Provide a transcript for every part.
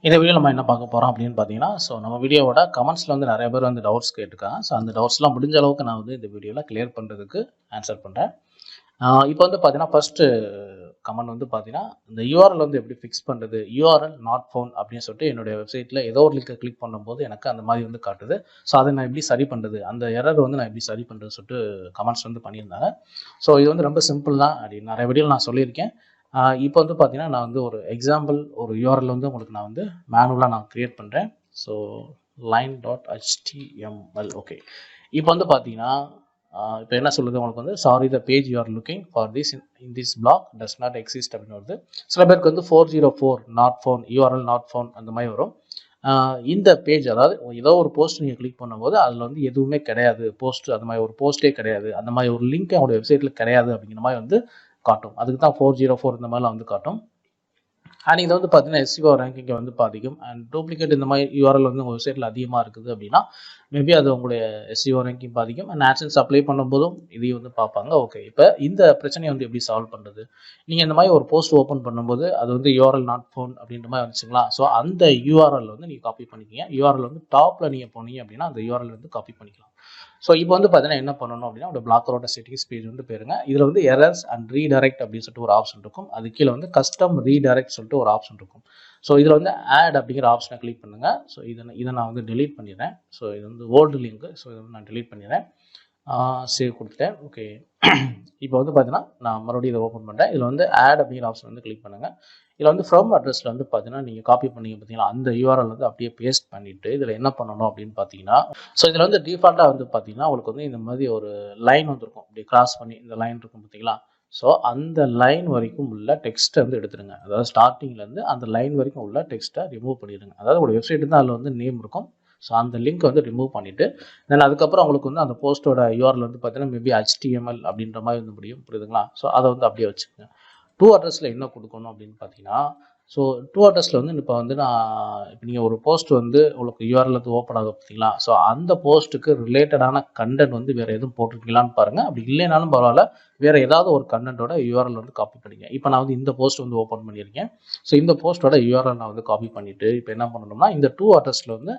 இந்த வீடியோ நம்ம என்ன பார்க்க போகிறோம் அப்படின்னு பார்த்தீங்கன்னா, நம்ம வீடியோவோட கமெண்ட்ஸில் வந்து நிறைய பேர் வந்து டவுட்ஸ் கேட்டுருக்காங்க. அந்த டவுட்ஸ்லாம் முடிஞ்ச அளவுக்கு நான் வந்து இந்த வீடியோவில் கிளியர் பண்ணுறதுக்கு ஆன்சர் பண்ணுறேன். இப்போ வந்து பார்த்தீங்கன்னா, ஃபஸ்ட்டு கமெண்ட் வந்து பார்த்தீங்கன்னா, இந்த யூஆர்எல் வந்து எப்படி ஃபிக்ஸ் பண்ணுறது, யூஆர்எல் நாட் ஃபவுண்ட் அப்படின்னு சொல்லிட்டு என்னுடைய வெப்சைட்டில் ஏதோ ஒரு லிங்கை கிளிக் பண்ணும்போது எனக்கு அந்த மாதிரி வந்து காட்டுது. அதை நான் எப்படி சரி பண்ணுறது, அந்த எரர் வந்து நான் எப்படி சரி பண்ணுறதுன்னு சொல்லிட்டு கமெண்ட்ஸ் வந்து பண்ணியிருந்தாங்க. இது வந்து ரொம்ப சிம்பிள் தான் அப்படின்னு நிறைய வீடியோவில் நான் சொல்லியிருக்கேன். இப்போ வந்து பார்த்தீங்கன்னா, நான் வந்து ஒரு எக்ஸாம்பிள் ஒரு யூஆர்எல் வந்து உங்களுக்கு நான் வந்து மேனுவலாக நான் க்ரியேட் பண்ணுறேன். line.html okay. இப்போ வந்து பார்த்தீங்கன்னா, இப்போ என்ன சொல்லுது உங்களுக்கு வந்து sorry the page you are looking for this in this blog does not exist அப்படின்னு வருது. சில பேருக்கு வந்து 404 not found URL not found அந்த மாதிரி வரும். இந்த பேஜ் அதாவது ஏதோ ஒரு போஸ்ட் நீங்கள் கிளிக் பண்ணும்போது அதில் வந்து எதுவுமே கிடையாது, போஸ்ட் அந்த மாதிரி ஒரு போஸ்ட்டே கிடையாது, அந்த மாதிரி ஒரு லிங்க் அவங்களோட வெப்சைட்டில் கிடையாது அப்படிங்கிற மாதிரி வந்து காட்டும். அதுக்கு தான் 404 இந்த மாதிரிலாம் வந்து காட்டும். அண்ட் இது வந்து பார்த்தீங்கன்னா எஸ்இஓ ரேங்கிங்கை வந்து பாதிக்கும். அண்ட் டூப்ளிகேட் இந்த மாதிரி யூஆர்எல் வந்து உங்கள் வெப்சைட்டில் அதிகமாக இருக்குது அப்படின்னா மேபி அது உங்களுடைய எஸ்இஓ ரேங்கிங் பாதிக்கும். அண்ட் ஆட்சன்ஸ் அப்ளை பண்ணும்போதும் இதையும் வந்து பார்ப்பாங்க. ஓகே, இப்போ இந்த பிரச்சனையை வந்து எப்படி சால்வ் பண்ணுறது? நீங்கள் இந்த மாதிரி ஒரு போஸ்ட் ஓப்பன் பண்ணும்போது அது வந்து யூஆர்எல் நாட் ஃபவுண்ட் அப்படின்ற மாதிரி வந்துச்சுங்களா? அந்த யூஆர்எல் வந்து நீங்கள் காப்பி பண்ணிக்கிங்க. யூஆர்எல் வந்து டாப்பில் நீங்கள் போனீங்க அப்படின்னா அந்த யூஆர்எல் வந்து காப்பி பண்ணிக்கலாம். இப்போ வந்து பார்த்தீங்கன்னா என்ன பண்ணணும் அப்படின்னா, ஒரு பிளாக்கரோட செட்டிங்ஸ் பேஜ் வந்து போயிருங்க. இதில் வந்து எரர்ஸ் அண்ட் ரீடைரக்ட் அப்படின்னு சொல்லிட்டு ஒரு ஆப்ஷன் இருக்கும். அது கீழே வந்து கஸ்டம் ரீடைரக்ட் சொல்லிட்டு ஒரு ஆப்ஷன் இருக்கும். இதில் வந்து ஆட் அப்படிங்கிற ஆப்ஷனை கிளிக் பண்ணுங்க. இதை நான் வந்து டெலீட் பண்ணிடுறேன். இது வந்து ஓல்டு லிங்க். இதை வந்து நான் டெலீட் பண்ணிடுறேன். சேவ் கொடுத்துட்டேன். ஓகே, இப்போ வந்து பார்த்தீங்கன்னா நான் மறுபடியும் இதை ஓப்பன் பண்ணுறேன். இதில் வந்து ஆட் அப்படிங்கிற ஆப்ஷன் வந்து கிளிக் பண்ணுங்கள். இதில் வந்து ஃப்ரம் அட்ரஸில் வந்து பார்த்தீங்கன்னா நீங்கள் காப்பி பண்ணீங்க பார்த்தீங்கன்னா அந்த யூஆர்எல் வந்து அப்படியே பேஸ்ட் பண்ணிவிட்டு இதில் என்ன பண்ணணும் அப்படின்னு பார்த்தீங்கன்னா, இதில் வந்து டிஃபால்ட்டாக வந்து பார்த்தீங்கன்னா உங்களுக்கு வந்து இந்த மாதிரி ஒரு லைன் வந்துருக்கும். இப்படி கிராஸ் பண்ணி இந்த லைன் இருக்கும் பார்த்தீங்களா? அந்த லைன் வரைக்கும் உள்ள டெக்ஸ்ட்டை வந்து எடுத்துருங்க. அதாவது ஸ்டார்டிங்லேருந்து அந்த லைன் வரைக்கும் உள்ள டெக்ஸ்ட்டை ரிமூவ் பண்ணிடுங்க. அதாவது ஒரு வெப்சைட் தான் அதில் வந்து நேம் இருக்கும். அந்த லிங்க் வந்து ரிமூவ் பண்ணிவிட்டு தென் அதுக்கப்புறம் உங்களுக்கு வந்து அந்த போஸ்ட்டோட யூஆர்எல் வந்து பார்த்தீங்கன்னா மேபி HTML அப்படின்ற மாதிரி வந்து முடியும், புரியுதுங்களா? அதை வந்து அப்படியே வச்சுக்கோங்க. டூ அட்ரஸில் என்ன கொடுக்கணும் அப்படின்னு பார்த்தீங்கன்னா, டூ அட்ரஸில் வந்து இப்போ வந்து இப்போ நீங்கள் ஒரு போஸ்ட் வந்து உங்களுக்கு யூஆர்எல் வந்து ஓப்பன் ஆகுது பார்த்தீங்களா? அந்த போஸ்ட்டுக்கு ரிலேட்டடான கண்டென்ட் வந்து வேறு எதுவும் போட்டிருக்கீங்களான்னு பாருங்கள். அப்படி இல்லைனாலும் பரவாயில்ல, வேறு ஏதாவது ஒரு கண்டென்ட்டோட யூஆர்எல் வந்து காப்பி பண்ணிங்க. இப்போ நான் வந்து இந்த போஸ்ட் வந்து ஓப்பன் பண்ணியிருக்கேன். இந்த போஸ்ட்டோட யூஆர்எல் நான் வந்து காப்பி பண்ணிவிட்டு இப்போ என்ன பண்ணணும்னா இந்த டூ அட்ரஸில் வந்து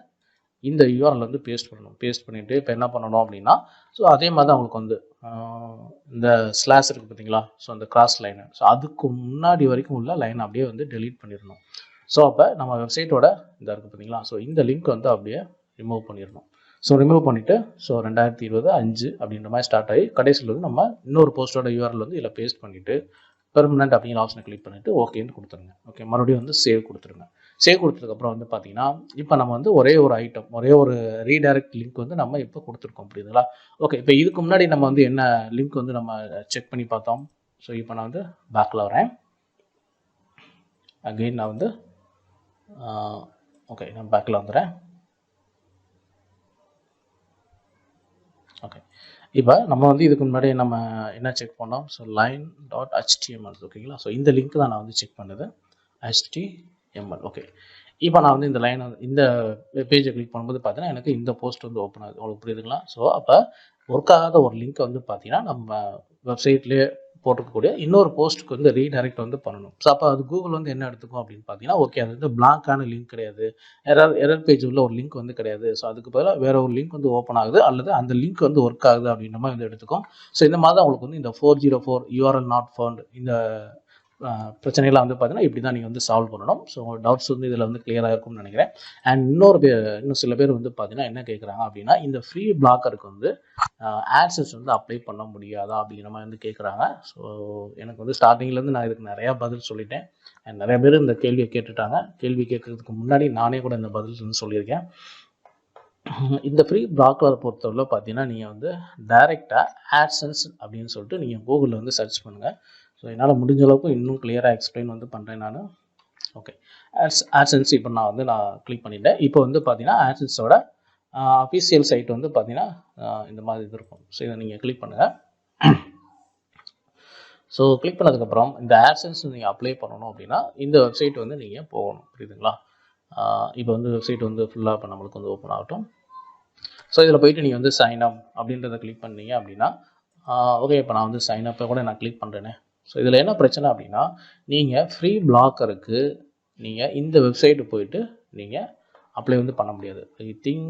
இந்த யூஆர்எல் வந்து பேஸ்ட் பண்ணணும். பேஸ்ட் பண்ணிவிட்டு இப்போ என்ன பண்ணணும் அப்படின்னா, அதே மாதிரி தான் உங்களுக்கு வந்து இந்த ஸ்லாஷ் இருக்குது பார்த்தீங்களா? அந்த கிராஸ் லைனு அதுக்கு முன்னாடி வரைக்கும் உள்ள லைன் அப்படியே வந்து டெலீட் பண்ணிடணும். அப்போ நம்ம வெப்சைட்டோட இதாக இருக்குது பார்த்தீங்களா? இந்த லிங்க் வந்து அப்படியே ரிமூவ் பண்ணிடணும். ரிமூவ் பண்ணிவிட்டு 2020 5 அப்படின்ற மாதிரி ஸ்டார்ட் ஆகி கடைசியில் வந்து நம்ம இன்னொரு போஸ்ட்டோட யூஆர்எல் வந்து இதில் பேஸ்ட் பண்ணிவிட்டு பெர்மனன்ட் அப்படிங்கிற ஆப்ஷனை கிளிக் பண்ணிவிட்டு ஓகேன்னு கொடுத்துருங்க. ஓகே, மறுபடியும் வந்து சேவ் கொடுத்துருங்க. சேவ் கொடுத்ததுக்கப்புறம் வந்து பார்த்தீங்கன்னா இப்போ நம்ம வந்து ஒரே ஒரு ஐட்டம், ஒரே ஒரு ரீடைரக்ட் லிங்க் வந்து நம்ம இப்போ கொடுத்துருக்கோம், புரியுதுங்களா? ஓகே, இப்போ இதுக்கு முன்னாடி நம்ம வந்து என்ன லிங்க் வந்து நம்ம செக் பண்ணி பார்த்தோம். இப்போ நான் வந்து பேக்கில் வரேன். அகெயின் நான் வந்து ஓகே நான் பேக்கில் வந்துடுறேன். ஓகே, இப்போ நம்ம வந்து இதுக்கு முன்னாடி நம்ம என்ன செக் பண்ணோம்? line.html ஓகேங்களா? இந்த லிங்க் தான் நான் வந்து செக் பண்ணது, HTML. ஓகே, இப்போ நான் வந்து இந்த லைன் இந்த பேஜை கிளிக் பண்ணும்போது பார்த்தீங்கன்னா எனக்கு இந்த போஸ்ட் வந்து ஓப்பன் ஆகுது. உங்களுக்கு புரியுதுங்களா? அப்போ ஒர்க் ஆகாத ஒரு லிங்க் வந்து பார்த்தீங்கன்னா நம்ம வெப்சைட்லேயே போட்டுக்கக்கூடிய இன்னொரு போஸ்ட்டுக்கு வந்து ரீடைரக்ட் வந்து பண்ணணும். அப்போ அது கூகுள் வந்து என்ன எடுத்துக்கும் அப்படின்னு பார்த்தீங்கன்னா, ஓகே அது வந்து பிளாங்கான லிங்க் கிடையாது, எரர் பேஜ் உள்ள ஒரு லிங்க் வந்து கிடையாது. அதுக்கு பதிலாக வேற ஒரு லிங்க் வந்து ஓப்பன் ஆகுது அல்லது அந்த லிங்க் வந்து ஒர்க் ஆகுது அப்படின்ற மாதிரி வந்து எடுத்துக்கும். இந்த மாதிரி தான் உங்களுக்கு வந்து இந்த 404 யூஆர்எல் நாட் ஃபவுண்ட் இந்த பிரச்சனைலாம் வந்து பார்த்தீங்கன்னா இப்படி தான் நீங்கள் வந்து சால்வ் பண்ணணும். டவுட்ஸ் வந்து இதில் வந்து கிளியராக இருக்கும்னு நினைக்கிறேன். அண்ட் இன்னும் சில பேர் வந்து பார்த்தீங்கன்னா என்ன கேட்குறாங்க அப்படின்னா, இந்த ஃப்ரீ பிளாக்கருக்கு வந்து ஆட்சன்ஸ் வந்து அப்ளை பண்ண முடியாதா அப்படிங்கிற மாதிரி வந்து கேட்குறாங்க. எனக்கு வந்து ஸ்டார்டிங்லேருந்து நான் இதுக்கு நிறையா பதில் சொல்லிட்டேன். அண்ட் நிறைய பேர் இந்த கேள்வியை கேட்டுட்டாங்க. கேள்வி கேட்கறதுக்கு முன்னாடி நானே கூட இந்த பதில் வந்து சொல்லியிருக்கேன். இந்த ஃப்ரீ பிளாக்கரை பொறுத்தவரை பார்த்தீங்கன்னா நீங்கள் வந்து டைரெக்டாக ஆட்சன்ஸ் அப்படின்னு சொல்லிட்டு நீங்கள் கூகுளில் வந்து சர்ச் பண்ணுங்கள். என்னால் முடிஞ்ச அளவுக்கு இன்னும் கிளியராக எக்ஸ்பிளைன் வந்து பண்ணுறேன் நான். ஓகே, ஆட்சன்ஸ் இப்போ நான் கிளிக் பண்ணிட்டேன். இப்போ வந்து பார்த்தீங்கன்னா ஆட்சன்ஸோட அஃபீஷியல் சைட் வந்து பார்த்தீங்கன்னா இந்த மாதிரி இது இருக்கும். இதை நீங்கள் கிளிக் பண்ணுங்கள். கிளிக் பண்ணதுக்கப்புறம் இந்த ஆட்சன்ஸ் நீங்கள் அப்ளை பண்ணணும் அப்படின்னா இந்த வெப்சைட் வந்து நீங்கள் போகணும், புரியுதுங்களா? இப்போ வந்து வெப்சைட் வந்து ஃபுல்லாக இப்போ நம்மளுக்கு வந்து ஓப்பன் ஆகட்டும். இதில் போயிட்டு நீங்கள் வந்து சைன் அப் அப்படின்றத கிளிக் பண்ணீங்க அப்படின்னா ஓகே, இப்போ நான் வந்து சைன் அப்பை கூட நான் கிளிக் பண்ணுறேனே. இதில் என்ன பிரச்சனை அப்படின்னா, நீங்கள் ஃப்ரீ பிளாக்கருக்கு நீங்கள் இந்த வெப்சைட்டு போயிட்டு நீங்கள் அப்ளை வந்து பண்ண முடியாது. ஐ திங்க்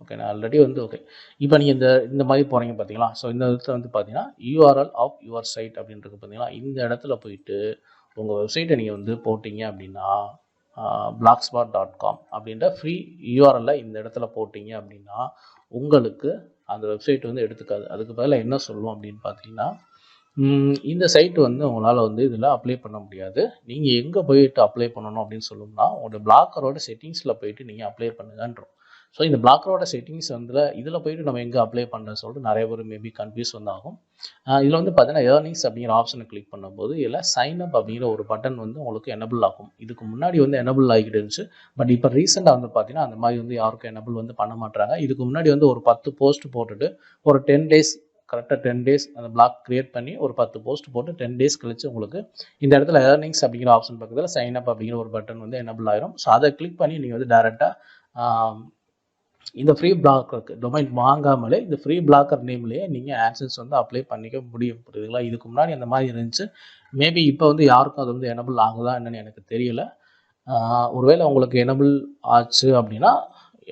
ஓகே, நான் ஆல்ரெடி வந்து ஓகே. இப்போ நீங்கள் இந்த மாதிரி போகிறீங்க பார்த்தீங்களா? ஸோ இந்த இடத்துல வந்து பார்த்தீங்கன்னா URL ஆஃப் யுவர் சைட் அப்படின்றது பார்த்தீங்களா? இந்த இடத்துல போயிட்டு உங்கள் வெப்சைட்டை நீங்கள் வந்து போட்டிங்க அப்படின்னா blogspot.com அப்படின்ற ஃப்ரீ URL இந்த இடத்துல போட்டிங்க அப்படின்னா உங்களுக்கு அந்த வெப்சைட் வந்து எடுத்துக்காது. அதுக்கு பதிலாக என்ன சொல்லுவோம் அப்படின்னு பார்த்தீங்கன்னா, இந்த சைட் வந்து உங்களால் வந்து இதில் அப்ளை பண்ண முடியாது. நீங்கள் எங்கே போயிட்டு அப்ளை பண்ணணும் அப்படின்னு சொல்லணும்னா உங்களோட பிளாக்கரோட செட்டிங்ஸில் போயிட்டு நீங்கள் அப்ளை பண்ணுங்கன்றோம். ஸோ இந்த பிளாக்கரோட செட்டிங்ஸ் வந்து இதில் போயிட்டு நம்ம எங்கே அப்ளை பண்ணுறேன்னு சொல்லிட்டு நிறைய பேர் மேபி கன்ஃபியூஸ் வந்து ஆகும். இதில் வந்து பார்த்தீங்கன்னா ஏர்னிங்ஸ் அப்படிங்கிற ஆப்ஷனை கிளிக் பண்ணும்போது இதில் சைன் அப் அப்படிங்கிற ஒரு பட்டன் வந்து உங்களுக்கு எனபிள் ஆகும். இதுக்கு முன்னாடி வந்து எனபிள் ஆகிட்டு இருந்துச்சு. பட் இப்போ ரீசெண்டாக வந்து பார்த்தீங்கன்னா அந்த மாதிரி வந்து யாருக்கும் எனபிள் வந்து பண்ண மாட்டாங்க. இதுக்கு முன்னாடி வந்து ஒரு 10 போஸ்ட் போட்டுட்டு ஒரு 10 டேஸ் கரெக்டாக 10 டேஸ் அந்த பிளாக் கிரியேட் பண்ணி ஒரு 10 போஸ்ட் போட்டு 10 டேஸ் கழிச்சு உங்களுக்கு இந்த இடத்துல ஏர்னிங்ஸ் அப்படிங்கிற ஆப்ஷன் பக்கத்தில் சைன் அப் அப்படிங்கிற ஒரு பட்டன் வந்து எனபிள் ஆயிரும். ஸோ அதை கிளிக் பண்ணி நீங்கள் வந்து டேரெக்டாக இந்த ஃப்ரீ பிளாக்கருக்கு டொமைன் வாங்காமலே இந்த ஃப்ரீ பிளாக்கர் நேம்லேயே நீங்கள் ஆட்சன்ஸ் வந்து அப்ளை பண்ணிக்க முடியும். புரியுதுங்களா? இதுக்கு முன்னாடி அந்த மாதிரி இருந்துச்சு. மேபி இப்போ வந்து யாருக்கும் அது வந்து எனபிள் ஆகுதா என்னன்னு எனக்கு தெரியல. ஒருவேளை உங்களுக்கு எனபிள் ஆச்சு அப்படின்னா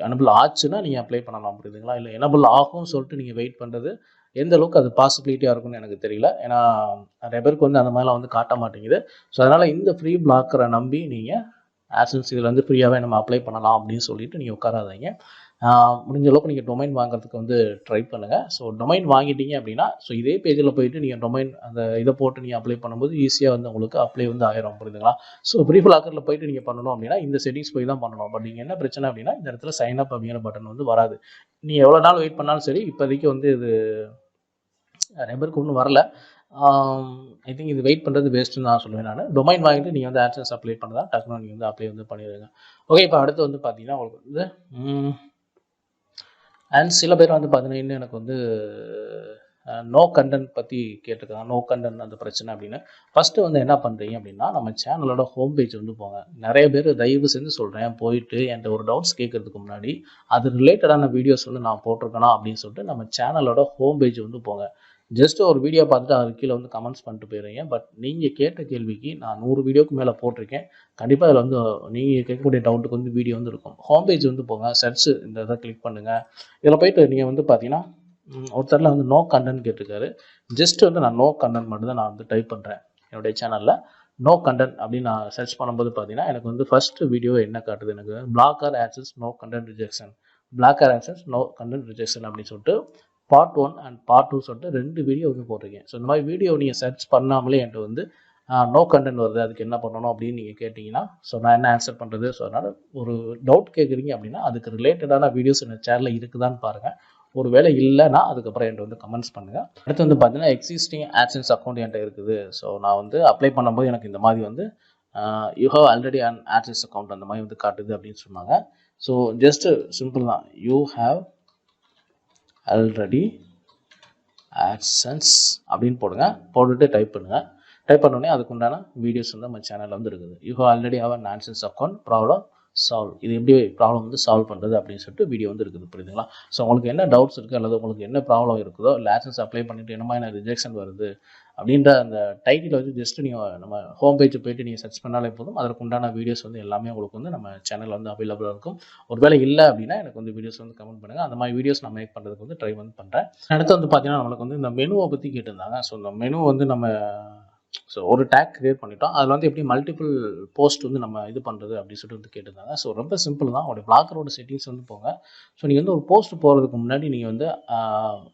எனபிள் ஆச்சுன்னா நீங்கள் அப்ளை பண்ணலாம். புரியுதுங்களா? இல்லை எனபிள் ஆகும்னு சொல்லிட்டு நீங்கள் வெயிட் பண்ணுறது எந்த அளவுக்கு அது பாசிபிலிட்டியாக இருக்கும்னு எனக்கு தெரியல. ஏன்னா நிறைய பேருக்கு வந்து அந்த மாதிரிலாம் வந்து காட்ட மாட்டேங்குது. ஸோ அதனால் இந்த ஃப்ரீ பிளாக்கரை நம்பி நீங்கள் ஆட்சன்ஸ் இதில் வந்து ஃப்ரீயாகவே நம்ம அப்ளை பண்ணலாம் அப்படின்னு சொல்லிட்டு நீங்கள் உட்காராதீங்க. முடிஞ்ச அளவுக்கு நீங்கள் டொமைன் வாங்குறதுக்கு வந்து ட்ரை பண்ணுங்கள். ஸோ டொமைன் வாங்கிட்டீங்க அப்படின்னா ஸோ இதே பேஜில் போயிட்டு நீங்கள் டொமைன் அந்த இதை போட்டு நீங்கள் அப்ளை பண்ணும்போது ஈஸியாக வந்து உங்களுக்கு அப்ளை வந்து ஆயிரும். புரியுதுங்களா? ஸோ ஃப்ரீ பிளாக்கரில் போயிட்டு நீங்கள் பண்ணணும் அப்படின்னா இந்த செட்டிங்ஸ் போய் தான் பண்ணணும். பட் நீங்கள் என்ன பிரச்சனை அப்படின்னா இந்த இடத்துல சைன் அப் அப்படிங்கிற பட்டன் வந்து வராது. நீங்கள் எவ்வளோ நாள் வெயிட் பண்ணாலும் சரி, இப்போதைக்கு வந்து இது நிறைய பேருக்கு ஒன்றும் வரல. ஐ திங்க் இது வெயிட் பண்ணுறது வேஸ்ட்டுன்னு நான் சொல்லுவேன். நான் டொமைன் வாங்கிட்டு நீங்கள் வந்து ஆட்சன்ஸ் அப்ளை பண்ணதா டக்குனு நீங்கள் வந்து அப்ளை வந்து பண்ணிடுங்க. ஓகே, இப்போ அடுத்து வந்து பார்த்தீங்கன்னா உங்களுக்கு வந்து அண்ட் சில பேர் வந்து பார்த்தீங்கன்னா இன்னும் எனக்கு வந்து நோ கண்டென்ட் பற்றி கேட்டிருக்காங்க. நோ கண்டென்ட் அந்த பிரச்சனை அப்படின்னு. ஃபஸ்ட்டு வந்து என்ன பண்ணுறீங்க அப்படின்னா நம்ம சேனலோட ஹோம் பேஜ் வந்து போங்க. நிறைய பேர் தயவு செஞ்சு சொல்கிறேன் போயிட்டு என்கிட்ட ஒரு டவுட்ஸ் கேட்கறதுக்கு முன்னாடி அது ரிலேட்டடான வீடியோஸ் வந்து நான் போட்டிருக்கேனா அப்படின்னு சொல்லிட்டு நம்ம சேனலோட ஹோம் பேஜ் வந்து போங்க. ஜஸ்ட் ஒரு வீடியோ பார்த்துட்டு அது கீழே வந்து கமெண்ட்ஸ் பண்ணிட்டு போயிடுறீங்க. பட் நீங்கள் கேட்ட கேள்விக்கு நான் 100 வீடியோக்கு மேலே போட்டிருக்கேன். கண்டிப்பாக அதில் வந்து நீங்கள் கேட்கக்கூடிய டவுட்டுக்கு வந்து வீடியோ வந்து இருக்கும். ஹோம் பேஜ் வந்து போங்க, சர்ச் இந்த இதை கிளிக் பண்ணுங்கள். இதில் போயிட்டு நீங்கள் வந்து பார்த்தீங்கன்னா ஒருத்தரில் வந்து நோ கண்டென்ட் கேட்டிருக்காரு. ஜஸ்ட் வந்து நான் நோ கண்டென்ட் மட்டும் தான் நான் வந்து டைப் பண்ணுறேன். என்னுடைய சேனலில் நோ கண்டென்ட் அப்படின்னு நான் சர்ச் பண்ணும்போது பார்த்தீங்கன்னா எனக்கு வந்து ஃபஸ்ட்டு வீடியோ என்ன காட்டுது, எனக்கு Blogger AdSense no content rejection, Blogger AdSense no content rejection அப்படின்னு சொல்லிட்டு பார்ட் 1 அண்ட் பார்ட் 2 சொல்லிட்டு 2 வீடியோ வந்து போட்டிருக்கேன். ஸோ இந்த மாதிரி வீடியோ நீங்கள் சர்ச் பண்ணாமலே என்கிட்ட வந்து நோ கண்டென்ட் வருது, அதுக்கு என்ன பண்ணணும் அப்படின்னு நீங்கள் கேட்டிங்கன்னா ஸோ நான் என்ன ஆன்சர் பண்ணுறது. ஸோ அதனால் ஒரு டவுட் கேட்குறீங்க அப்படின்னா அதுக்கு ரிலேட்டடான வீடியோஸ் என்ன சேனலில் இருக்குதான்னு பாருங்கள். ஒரு வேளை இல்லைன்னா அதுக்கப்புறம் என்கிட்ட வந்து கமெண்ட்ஸ் பண்ணுங்கள். அடுத்து வந்து பார்த்தீங்கன்னா எக்ஸிஸ்டிங் ஆட்சன்ஸ் அக்கௌண்ட் என்கிட்ட இருக்குது. ஸோ நான் வந்து அப்ளை பண்ணும்போது எனக்கு இந்த மாதிரி வந்து you have already an AdSense account அந்த மாதிரி வந்து காட்டுது அப்படின்னு சொன்னாங்க. ஸோ ஜஸ்ட்டு சிம்பிள் தான், யூ ஹாவ் ஆல்ரெடி ஆட்சன்ஸ் அப்படின்னு போடுங்க. போட்டுட்டு டைப் பண்ணுங்கள். டைப் பண்ணோடனே அதுக்குண்டான வீடியோஸ் வந்து நம்ம சேனலில் வந்து இருக்குது. You have already have an AdSense account, problem solve. இது எப்படி ப்ராப்ளம் வந்து சால்வ் பண்ணுறது அப்படின்னு சொல்லிட்டு வீடியோ வந்து இருக்குது. புரியுதுங்களா? ஸோ உங்களுக்கு என்ன டவுட்ஸ் இருக்குது அல்லது உங்களுக்கு என்ன ப்ராப்ளம் இருக்குதோ இல்லை ஆட்சன்ஸ் அப்ளை பண்ணிவிட்டு என்ன மாதிரி ரிஜெக்ஷன் வருது அப்படின்ற அந்த டைட்டில் வந்து ஜஸ்ட் நீங்கள் நம்ம ஹோம் பேஜ் போய்ட்டு நீங்கள் சர்ச் பண்ணாலே போதும். அதற்கு உண்டான வீடியோஸ் வந்து எல்லாமே உங்களுக்கு வந்து நம்ம சேனலில் வந்து அவைலபிளாக இருக்கும். ஒருவேளை இல்லை அப்படின்னா எனக்கு வந்து வீடியோஸ் வந்து கமெண்ட் பண்ணுங்கள். அந்த மாதிரி வீடியோஸ் நான் மேக் பண்ணுறதுக்கு வந்து ட்ரை வந்து பண்ணுறேன். அடுத்து வந்து பார்த்தீங்கன்னா நம்மளுக்கு வந்து இந்த மெனுவை பற்றி கேட்டிருந்தாங்க. ஸோ இந்த மெனு வந்து நம்ம ஸோ ஒரு டேக் கிரியேட் பண்ணிட்டோம். அதில் வந்து எப்படி மல்டிபிள் போஸ்ட் வந்து நம்ம இது பண்ணுறது அப்படின்னு சொல்லிட்டு வந்து கேட்டிருந்தாங்க. ஸோ ரொம்ப சிம்பிள் தான். உங்களுடைய பிளாக்கரோட செட்டிங்ஸ் வந்து போங்க. ஸோ நீங்கள் வந்து ஒரு போஸ்ட் போகிறதுக்கு முன்னாடி நீங்கள் வந்து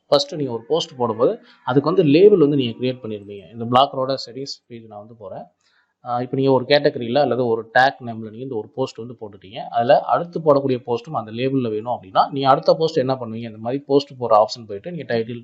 ஃபஸ்ட்டு நீங்கள் ஒரு போஸ்ட் போடும்போது அதுக்கு வந்து லேபிள் வந்து நீங்கள் கிரியேட் பண்ணியிருந்தீங்க. இந்த பிளாக்கரோட செட்டிங்ஸ் பேஜ் நான் வந்து போகிறேன். இப்போ நீங்கள் ஒரு கேட்டகரியில் அல்லது ஒரு டேக் நேமில் நீங்கள் இந்த ஒரு போஸ்ட் வந்து போட்டுட்டீங்க. அதில் அடுத்து போடக்கூடிய போஸ்ட்டும் அந்த லேபிளில் வேணும் அப்படின்னா நீங்கள் அடுத்த போஸ்ட் என்ன பண்ணுவீங்க, இந்த மாதிரி போஸ்ட் போகிற ஆப்ஷன் போயிட்டு நீங்கள் டைட்டில்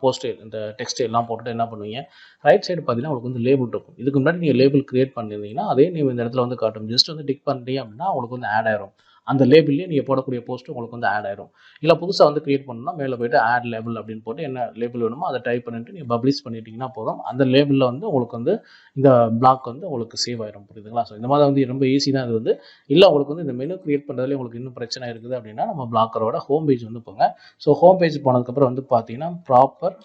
போஸ்ட் இந்த டெக்ஸ்ட் எல்லாம் போட்டுட்டு என்ன பண்ணுவீங்க, ரைட் சைடு பார்த்தீங்கன்னா உங்களுக்கு வந்து லேபிள் இருக்கும். இதுக்கு முன்னாடி நீங்கள் லேபிள் கிரியேட் பண்ணியிருந்தீங்கன்னா அதே நீங்கள் இந்த இடத்துல வந்து காட்டும். ஜஸ்ட் வந்து டிக் பண்ணிட்டீங்க அப்படின்னா உங்களுக்கு வந்து ஆட் ஆயிரும். அந்த லேபிள்லேயே நீங்கள் போடக்கூடிய போஸ்ட்டு உங்களுக்கு வந்து ஆட் ஆயிரும். இல்லை புதுசாக வந்து கிரியேட் பண்ணணும்னா மேலே போய்ட்டு ஆட் லேபிள் அப்படின்னு போட்டு என்ன லேபிள் வேணுமோ அதை டைப் பண்ணிட்டு நீங்கள் பப்ளிஷ் பண்ணிட்டீங்கன்னா போதும். அந்த லேபிளில் வந்து உங்களுக்கு வந்து இந்த பிளாக் வந்து உங்களுக்கு சேவ் ஆயிரும். புரியுதுங்களா? ஸோ இந்த மாதிரி வந்து ரொம்ப ஈஸி தான் இது வந்து. இல்லை உங்களுக்கு வந்து இந்த மெனு கிரியேட் பண்ணுறதுலேயே உங்களுக்கு இன்னும் பிரச்சனை இருக்குது அப்படின்னா நம்ம பிளாக்கரோட ஹோம் பேஜ் வந்து போங்க. ஸோ ஹோம் பேஜ் போனதுக்கப்புறம் வந்து பார்த்தீங்கன்னா ப்ராப்பர்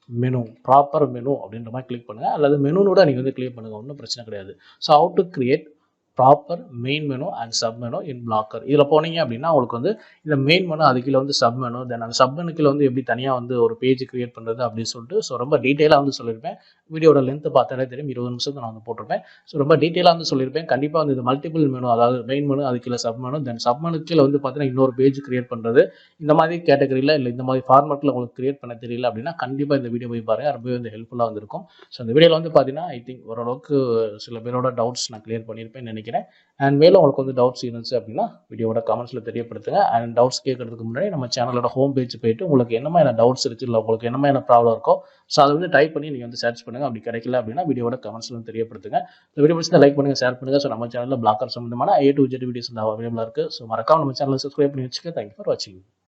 மெனு அப்படின்ற மாதிரி கிளிக் பண்ணுங்கள். அல்லது மெனுனோட நீங்கள் வந்து கிளிக் பண்ணுங்கள், ஒன்றும் பிரச்சனை கிடையாது. So how to create proper main menu and sub menu in blogger. இதில் போனீங்க அப்படின்னா உங்களுக்கு வந்து இந்த மெயின் மெனு அது கீழே வந்து சப் மெனு, தென் அந்த சப் மெனுக்கில் வந்து எப்படி தனியாக வந்து ஒரு பேஜ் கிரியேட் பண்ணுறது அப்படின்னு சொல்லிட்டு ஸோ ரொம்ப டீட்டெயிலாக வந்து சொல்லியிருப்பேன். வீடியோட லென்த்து பார்த்தாலே தெரியும், 20 நிமிஷத்துக்கு நான் வந்து போட்டிருப்பேன். ஸோ ரொம்ப டீட்டெயிலாக வந்து சொல்லியிருப்பேன். கண்டிப்பாக வந்து இது மல்டிபிள் மெனு, அதாவது மெயின் மெனு அது கீழே சப் மெனு, தென் சப் மெனு கீழே வந்து பார்த்தீங்கன்னா இன்னொரு பேஜ் கிரியேட் பண்ணுறது, இந்த மாதிரி கேட்டகரியில் இல்லை இந்த மாதிரி ஃபார்மேட்டில் உங்களுக்கு கிரியேட் பண்ண தெரியல அப்படின்னா கண்டிப்பாக இந்த வீடியோ போய் பாருங்கள், ரொம்பவே வந்து ஹெல்ப்ஃபுல்லாக வந்திருக்கும். ஸோ இந்த வீடியோவில் வந்து பார்த்தீங்கன்னா ஐ திங்க் ஓரளவுக்கு சில பேரோட டவுட்ஸ் நான் கிளியர் பண்ணியிருப்பேன்னு நினைக்கிறேன். அண்ட் மேலும் உங்களுக்கு வந்து டவுட்ஸ் இருந்துச்சு அப்படின்னா வீடியோட கமெண்ட்ஸில் தெரியப்படுத்துங்க. அண்ட் டவுட்ஸ் கேட்கறதுக்கு முன்னாடி நம்ம சேனலோட ஹோம் பேஜ் போயிட்டு உங்களுக்கு என்ன மாதிரி டவுட்ஸ் இருக்குது, இல்லை உங்களுக்கு என்ன மாதிரி ப்ராப்ளம் இருக்கோ ஸோ அதை வந்து டைப் பண்ணி நீங்கள் வந்து சர்ச் பண்ணுங்கள். அப்படி கிடைக்கல அப்படின்னா வீடியோட கமெண்ட்ஸில் தெரியப்படுத்துங்க. இந்த வீடியோ பிடிச்சா லைக் பண்ணுங்கள், ஷேர் பண்ணுங்கள். ஸோ நம்ம சேனலில் பிளாக்கர் சம்பந்தமான A to Z வீடியோஸ் அவைலபிளாக இருக்குது. ஸோ மறக்காம நம்ம சேனலை சப்ஸ்கிரைப் பண்ணி வச்சுக்க. தேங்க்யூ ஃபார் வாட்சிங்.